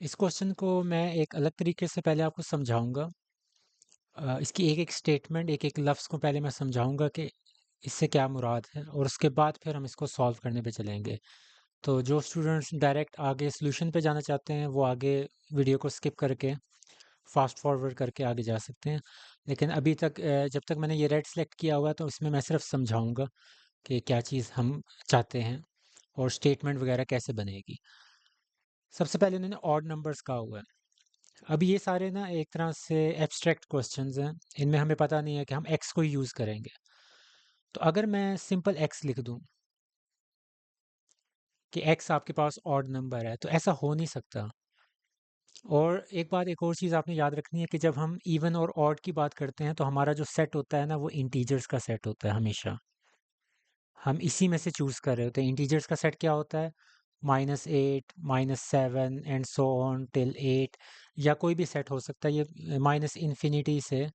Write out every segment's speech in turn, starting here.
इस क्वेश्चन को मैं एक अलग तरीके से पहले आपको समझाऊंगा। इसकी एक एक स्टेटमेंट एक एक लफ्ज़ को पहले मैं समझाऊंगा कि इससे क्या मुराद है, और उसके बाद फिर हम इसको सॉल्व करने पे चलेंगे। तो जो स्टूडेंट्स डायरेक्ट आगे सॉल्यूशन पे जाना चाहते हैं वो आगे वीडियो को स्किप करके फास्ट फॉरवर्ड करके आगे जा सकते हैं। लेकिन अभी तक जब तक मैंने ये रेड सेलेक्ट किया हुआ है तो इसमें मैं सिर्फ समझाऊंगा कि क्या चीज़ हम चाहते हैं और स्टेटमेंट वगैरह कैसे बनेगी। सबसे पहले उन्होंने ऑड नंबर्स कहा हुआ है। अब ये सारे ना एक तरह से एब्स्ट्रैक्ट क्वेश्चंस हैं, इनमें हमें पता नहीं है कि हम एक्स को ही यूज़ करेंगे। तो अगर मैं सिंपल एक्स लिख दूं कि एक्स आपके पास ऑड नंबर है, तो ऐसा हो नहीं सकता। और एक और चीज़ आपने याद रखनी है कि जब हम इवन और ऑड की बात करते हैं तो हमारा जो सेट होता है ना, वो इंटीजर्स का सेट होता है हमेशा। हम इसी में से चूज़ कर रहे होते हैं। इंटीजर्स का सेट क्या होता है? -8, -7 एंड सो ऑन टिल 8, या कोई भी सेट हो सकता है ये माइनस इन्फिनिटी से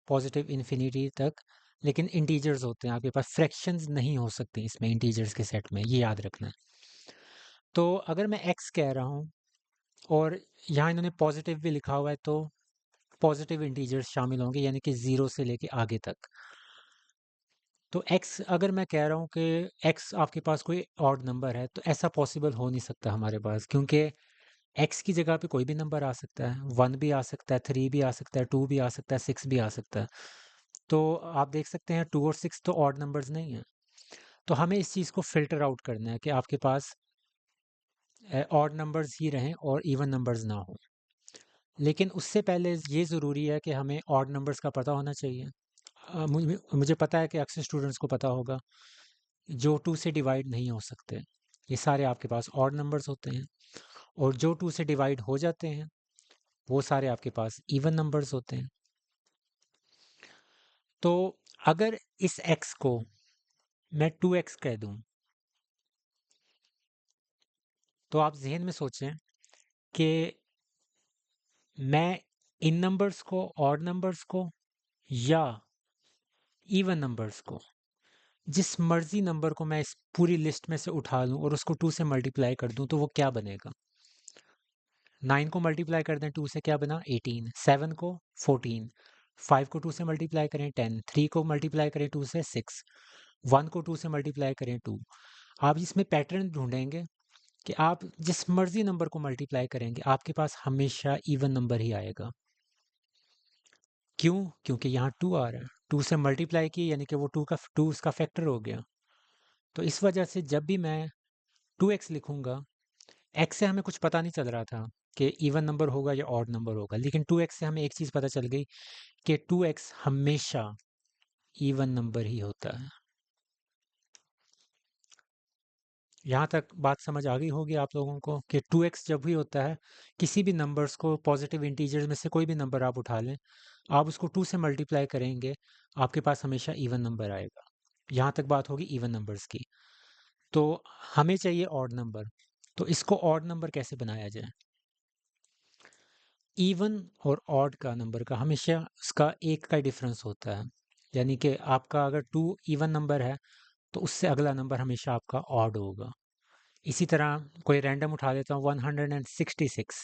पॉजिटिव इन्फिनिटी तक। लेकिन इंटीजर्स होते हैं आपके पास, फ्रैक्शंस नहीं हो सकती इसमें इंटीजर्स के सेट में, ये याद रखना है। तो अगर मैं एक्स कह रहा हूँ और यहाँ इन्होंने पॉजिटिव भी लिखा हुआ है, तो पॉजिटिव इंटीजर्स शामिल होंगे, यानी कि 0 से लेके आगे तक। तो एक्स अगर मैं कह रहा हूँ कि एक्स आपके पास कोई ऑड नंबर है, तो ऐसा पॉसिबल हो नहीं सकता हमारे पास, क्योंकि एक्स की जगह पे कोई भी नंबर आ सकता है। 1 भी आ सकता है, 3 भी आ सकता है, 2 भी आ सकता है, 6 भी आ सकता है। तो आप देख सकते हैं 2 और 6 तो ऑड नंबर्स नहीं हैं। तो हमें इस चीज़ को फ़िल्टर आउट करना है कि आपके पास ऑड नंबर्स ही रहें और इवन नंबर्स ना हो। लेकिन उससे पहले ये ज़रूरी है कि हमें ऑड नंबर्स का पता होना चाहिए। मुझे पता है कि अक्सर स्टूडेंट्स को पता होगा, जो 2 से डिवाइड नहीं हो सकते, ये सारे आपके पास ऑड नंबर्स होते हैं। और जो 2 से डिवाइड हो जाते हैं, वो सारे आपके पास इवन नंबर्स होते हैं। तो अगर इस x को मैं 2x कह दूं, तो आप ज़हन में सोचें कि मैं इन नंबर्स को, ऑड नंबर्स को, या इवन नंबर्स को, जिस मर्जी नंबर को मैं इस पूरी लिस्ट में से उठा लूं और उसको 2 से मल्टीप्लाई कर दूं, तो वो क्या बनेगा? 9 को मल्टीप्लाई कर दें 2 से, क्या बना? 18। 7 को 14। 5 को 2 से मल्टीप्लाई करें 10। 3 को मल्टीप्लाई करें 2 से 6। 1 को 2 से मल्टीप्लाई करें 2। आप इसमें पैटर्न ढूंढेंगे कि आप जिस मर्जी नंबर को मल्टीप्लाई करेंगे, आपके पास हमेशा इवन नंबर ही आएगा। क्यों? क्योंकि यहाँ 2 आ रहा है। 2 से मल्टीप्लाई किया यानी कि वो 2 उसका फैक्टर हो गया। तो इस वजह से जब भी मैं 2x लिखूंगा, x से हमें कुछ पता नहीं चल रहा था कि इवन नंबर होगा या ऑड नंबर होगा, लेकिन 2x से हमें एक चीज़ पता चल गई कि 2x हमेशा इवन नंबर ही होता है। यहाँ तक बात समझ आ गई होगी आप लोगों को कि 2x जब भी होता है, किसी भी नंबर्स को, पॉजिटिव इंटीजर्स में से कोई भी नंबर आप उठा लें, आप उसको 2 से मल्टीप्लाई करेंगे, आपके पास हमेशा इवन नंबर आएगा। यहाँ तक बात होगी इवन नंबर्स की। तो हमें चाहिए ऑड नंबर, तो इसको ऑड नंबर कैसे बनाया जाए? इवन और ऑड का नंबर का हमेशा उसका एक का डिफरेंस होता है, यानी कि आपका अगर 2 इवन नंबर है, तो उससे अगला नंबर हमेशा आपका ऑड होगा। इसी तरह कोई रैंडम उठा लेता हूँ 166,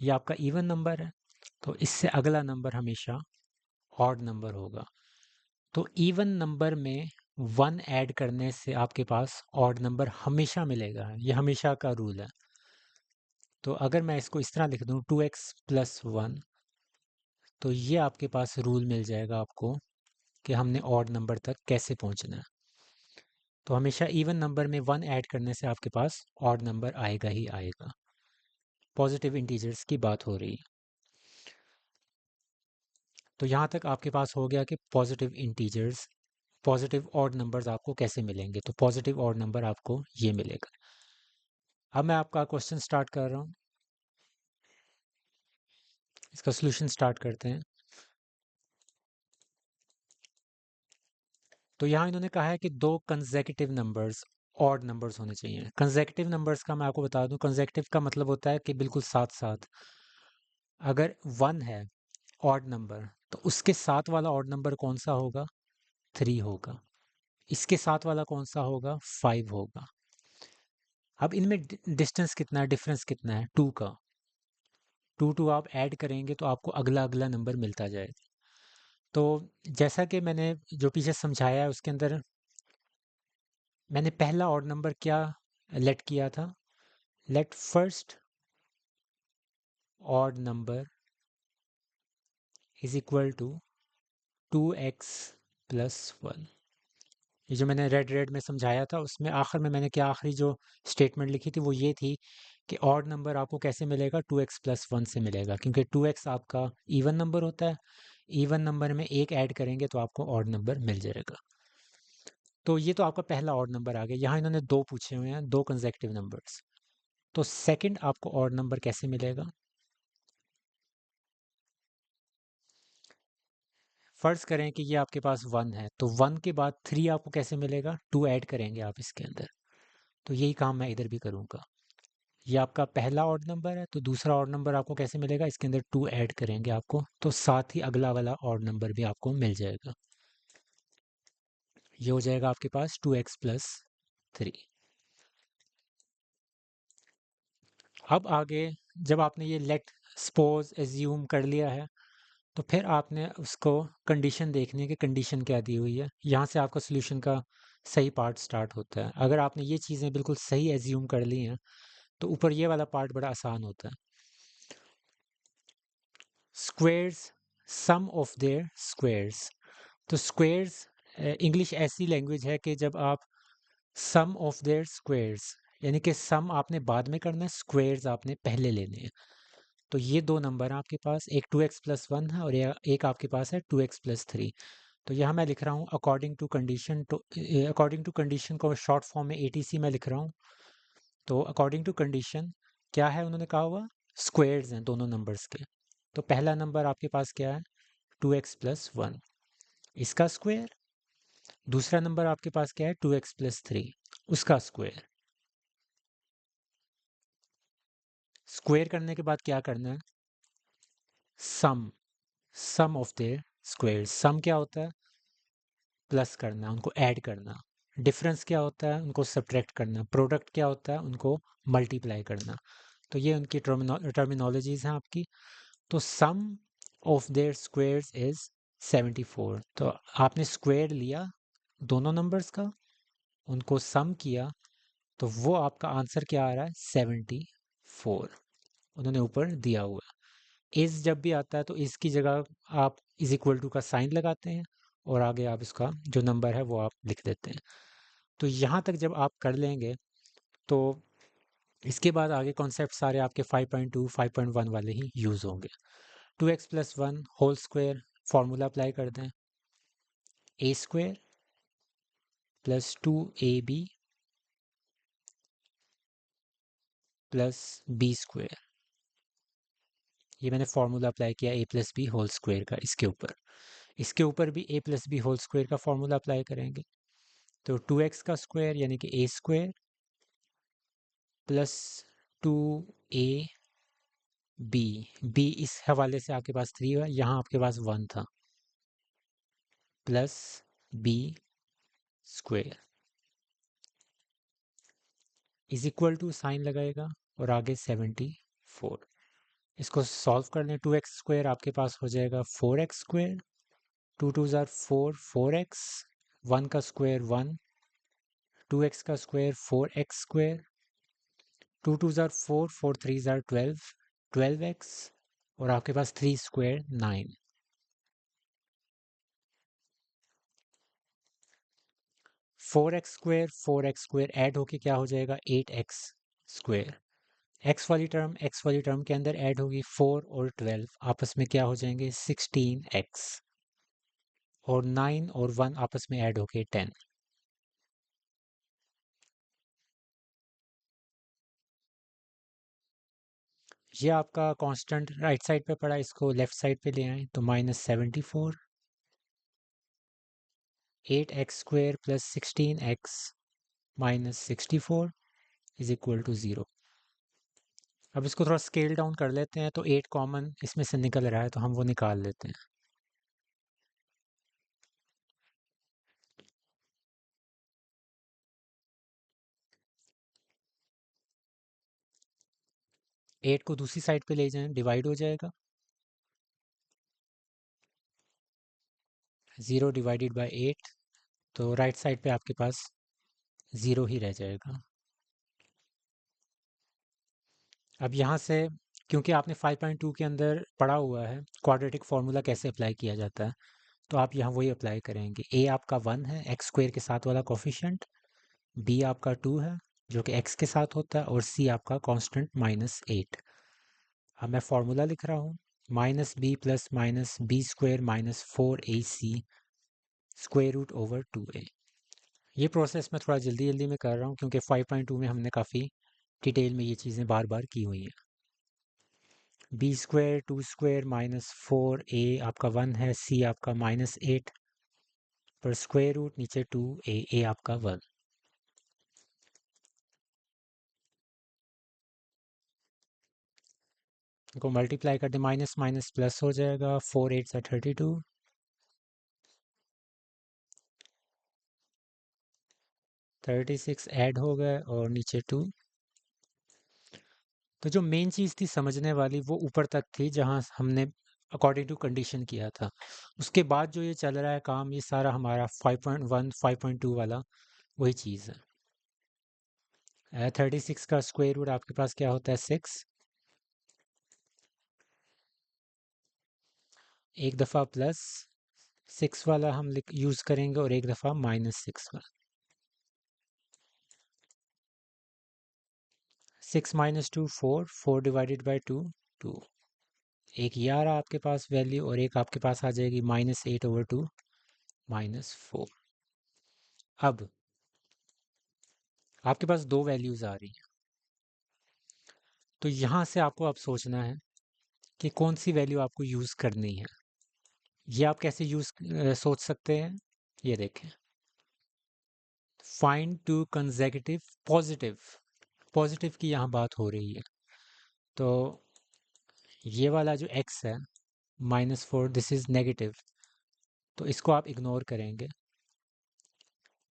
ये आपका इवन नंबर है, तो इससे अगला नंबर हमेशा ऑड नंबर होगा। तो इवन नंबर में 1 ऐड करने से आपके पास ऑड नंबर हमेशा मिलेगा, ये हमेशा का रूल है। तो अगर मैं इसको इस तरह लिख दूँ 2x + 1, तो ये आपके पास रूल मिल जाएगा आपको कि हमने ऑड नंबर तक कैसे पहुंचना है। तो हमेशा इवन नंबर में 1 ऐड करने से आपके पास ऑड नंबर आएगा ही आएगा। पॉजिटिव इंटीजर्स की बात हो रही है। तो यहाँ तक आपके पास हो गया कि positive integers, positive odd numbers आपको कैसे मिलेंगे। तो पॉजिटिव ऑड नंबर आपको ये मिलेगा। अब मैं आपका क्वेश्चन स्टार्ट कर रहा हूँ, इसका सोल्यूशन स्टार्ट करते हैं। तो यहाँ इन्होंने कहा है कि 2 कंसेक्यूटिव नंबर्स ऑड नंबर्स होने चाहिए। कंसेक्यूटिव नंबर्स का मैं आपको बता दूं, कंसेक्यूटिव का मतलब होता है कि बिल्कुल साथ साथ। अगर 1 है ऑड नंबर, तो उसके साथ वाला ऑड नंबर कौन सा होगा? 3 होगा। इसके साथ वाला कौन सा होगा? 5 होगा। अब इनमें डिस्टेंस कितना है, डिफरेंस कितना है? 2 का। टू टू आप ऐड करेंगे तो आपको अगला अगला नंबर मिलता जाएगा। तो जैसा कि मैंने जो पीछे समझाया है उसके अंदर मैंने पहला ऑड नंबर क्या लेट किया था, let first odd number is equal to 2x plus 1। ये जो मैंने रेड रेड में समझाया था उसमें आखिर में मैंने क्या आखिरी जो स्टेटमेंट लिखी थी वो ये थी कि ऑड नंबर आपको कैसे मिलेगा, 2x प्लस 1 से मिलेगा, क्योंकि 2x आपका इवन नंबर होता है, इवन नंबर में एक ऐड करेंगे तो आपको ऑड नंबर मिल जाएगा। तो ये तो आपका पहला ऑड नंबर आ गया। यहाँ इन्होंने दो पूछे हुए हैं, दो कंसेक्टिव नंबर्स। तो सेकंड आपको ऑड नंबर कैसे मिलेगा? फर्ज करें कि ये आपके पास 1 है, तो 1 के बाद 3 आपको कैसे मिलेगा? 2 ऐड करेंगे आप इसके अंदर। तो यही काम मैं इधर भी करूँगा। ये आपका पहला ऑड नंबर है, तो दूसरा ऑड नंबर आपको कैसे मिलेगा? इसके अंदर 2 ऐड करेंगे आपको, तो साथ ही अगला वाला ऑड नंबर भी आपको मिल जाएगा। ये हो जाएगा आपके पास 2x प्लस 3। अब आगे जब आपने ये लेट सपोज एज्यूम कर लिया है, तो फिर आपने उसको कंडीशन देखनी है कि कंडीशन क्या दी हुई है। यहाँ से आपका सोल्यूशन का सही पार्ट स्टार्ट होता है। अगर आपने ये चीज़ें बिल्कुल सही एज्यूम कर ली हैं तो ऊपर ये वाला पार्ट बड़ा आसान होता है। Squares, sum of their squares. तो स्क्वेयर्स इंग्लिश ऐसी लैंग्वेज है कि जब आप सम ऑफ देयर स्क्वेयर्स, यानी कि सम आपने बाद में करना है, स्क्वेयर्स आपने पहले लेने हैं। तो ये दो नंबर हैं आपके पास, एक 2x प्लस 1 है और एक आपके पास है 2x प्लस 3। तो यहाँ मैं लिख रहा हूँ अकॉर्डिंग टू कंडीशन, तो अकॉर्डिंग टू कंडीशन को शॉर्ट फॉर्म में ATC में लिख रहा हूँ। तो अकॉर्डिंग टू कंडीशन क्या है उन्होंने कहा हुआ? स्क्वेयर्स हैं दोनों नंबर्स के। तो पहला नंबर आपके पास क्या है? 2x प्लस 1, इसका स्क्वेयर। दूसरा नंबर आपके पास क्या है? 2x प्लस 3, उसका स्क्वेयर। स्क्वेयर करने के बाद क्या करना है? सम, सम ऑफ देयर स्क्वेयर्स। सम क्या होता है? प्लस करना, उनको ऐड करना। डिफरेंस क्या होता है? उनको सब्ट्रैक्ट करना। प्रोडक्ट क्या होता है? उनको मल्टीप्लाई करना। तो ये उनकी टर्मिनोलॉजीज हैं आपकी। तो सम ऑफ देयर स्क्वेयर्स इज 74। तो आपने स्क्वेयर लिया दोनों नंबर्स का, उनको सम किया, तो वो आपका आंसर क्या आ रहा है? 74 उन्होंने ऊपर दिया हुआ है। इज जब भी आता है तो इसकी जगह आप इज इक्वल टू का साइन लगाते हैं और आगे आप इसका जो नंबर है वो आप लिख देते हैं। तो यहाँ तक जब आप कर लेंगे तो इसके बाद आगे कॉन्सेप्ट सारे आपके 5.2 5.1 वाले ही यूज़ होंगे। 2x plus 1 whole square, formula apply कर दें। A square plus 2ab plus B square. ये मैंने फार्मूला अप्लाई किया A plus B whole square का इसके ऊपर। इसके ऊपर भी A plus B whole square का फार्मूला अप्लाई करेंगे। तो 2x का स्क्वायर यानी कि ए स्क्वायर प्लस 2ab, बी इस हवाले से आपके पास 3 है, यहाँ आपके पास 1 था, plus b square is equal to sign लगाएगा और आगे 74। इसको सॉल्व कर लें। 2x स्क्वायर आपके पास हो जाएगा 4x स्क्वायर, 2 2 ज़ार 4, 4x, 1 का स्क्वायर 1, 2x का स्क्वायर 4x स्क्वायर, 2 2 ज़ार 4, 4 3 ज़ार 12, 12x, और आपके पास 3 स्क्वायर 9। 4x स्क्वायर ऐड होके क्या हो जाएगा? 8x square. एक्स वाली टर्म के अंदर ऐड होगी 4 और 12, आपस में क्या हो जाएंगे? 16x, और 9 और 1 आपस में ऐड होके 10। ये आपका कांस्टेंट राइट साइड पे पड़ा, इसको लेफ्ट साइड पे ले आए तो -74, 8x square plus 16x minus 64 is equal to 0। अब इसको थोड़ा स्केल डाउन कर लेते हैं, तो 8 कॉमन इसमें से निकल रहा है तो हम वो निकाल लेते हैं। 8 को दूसरी साइड पे ले जाएं, डिवाइड हो जाएगा। 0 डिवाइडेड बाय 8, तो राइट साइड पे आपके पास 0 ही रह जाएगा। अब यहाँ से, क्योंकि आपने 5.2 के अंदर पढ़ा हुआ है क्वाड्रेटिक फार्मूला कैसे अप्लाई किया जाता है, तो आप यहाँ वही अप्लाई करेंगे। ए आपका 1 है एक्स स्क्वायर के साथ वाला कोफिशिएंट, बी आपका 2 है जो कि एक्स के साथ होता है, और सी आपका कांस्टेंट -8। अब मैं फार्मूला लिख रहा हूँ, -b plus -b² -4ac square root over 2a। ये प्रोसेस मैं थोड़ा जल्दी जल्दी में कर रहा हूँ क्योंकि 5.2 में हमने काफ़ी डिटेल में ये चीज़ें बार बार की हुई हैं। b² 2² -4a आपका 1 है, c आपका -8 पर स्क्वायर रूट नीचे 2a, a आपका 1। को मल्टीप्लाई कर दे, माइनस माइनस प्लस हो जाएगा, 4 8 32, 36 ऐड हो गए और नीचे 2। तो जो मेन चीज़ थी समझने वाली वो ऊपर तक थी जहाँ हमने अकॉर्डिंग टू कंडीशन किया था। उसके बाद जो ये चल रहा है काम, ये सारा हमारा 5.1 5.2 वाला वही चीज़ है। 36 का स्क्वायर रूट आपके पास क्या होता है, 6। एक दफ़ा प्लस 6 वाला हम यूज़ करेंगे और एक दफ़ा -6 वाला। 6 - 2 4, 4 डिवाइडेड बाई 2 2। एक ये आ रहा आपके पास वैल्यू, और एक आपके पास आ जाएगी -8/2 -4। अब आपके पास दो वैल्यूज़ आ रही हैं, तो यहाँ से आपको अब सोचना है कि कौन सी वैल्यू आपको यूज़ करनी है। ये आप कैसे सोच सकते हैं, ये देखें। Find to consecutive positive, positive की यहाँ बात हो रही है। तो ये वाला जो x है -4, दिस इज़ नेगेटिव, तो इसको आप इग्नोर करेंगे।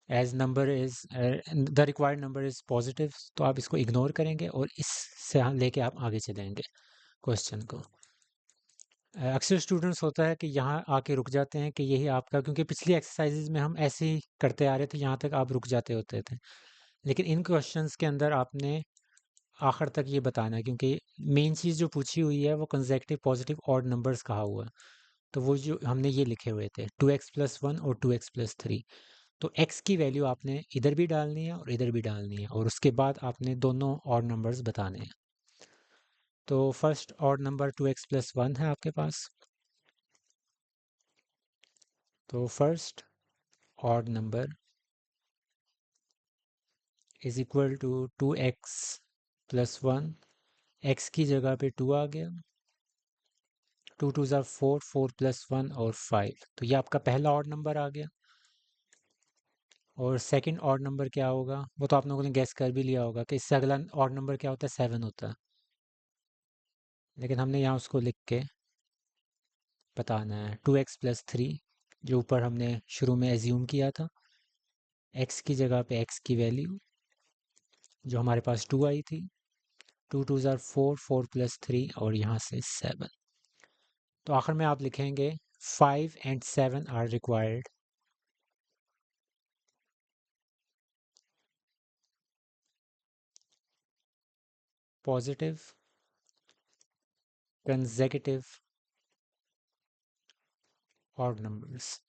As number is the required number is positive, तो आप इसको इग्नोर करेंगे और इससे लेके आप आगे चलेंगे क्वेश्चन को। अक्सर स्टूडेंट्स होता है कि यहाँ आके रुक जाते हैं कि यही आपका, क्योंकि पिछली एक्सरसाइजेज में हम ऐसे ही करते आ रहे थे, यहाँ तक आप रुक जाते होते थे। लेकिन इन क्वेश्चंस के अंदर आपने आखिर तक ये बताना है, क्योंकि मेन चीज़ जो पूछी हुई है वो कंसेक्टिव पॉजिटिव ऑड नंबर्स कहा हुआ है। तो वो जो हमने ये लिखे हुए थे 2x+1 और 2x+3, तो x की वैल्यू आपने इधर भी डालनी है और इधर भी डालनी है, और उसके बाद आपने दोनों ऑड नंबर्स बताने हैं। तो फर्स्ट ऑड नंबर 2x+1 है आपके पास, तो first odd number is equal to 2x+1। x की जगह पे 2 आ गया, 2 2 ज़ा 4, 4 + 1 और 5, तो ये आपका पहला ऑड नंबर आ गया। और सेकंड ऑड नंबर क्या होगा, वो तो आप लोगों ने गैस कर भी लिया होगा कि इससे अगला ऑड नंबर क्या होता है, 7 होता है। लेकिन हमने यहाँ उसको लिख के बताना है 2x+3, जो ऊपर हमने शुरू में एज्यूम किया था। x की जगह पे x की वैल्यू जो हमारे पास 2 आई थी, 2 2 ज़ा 4, 4 + 3 और यहाँ से 7। तो आखिर में आप लिखेंगे 5 and 7 are required, positive consecutive odd numbers.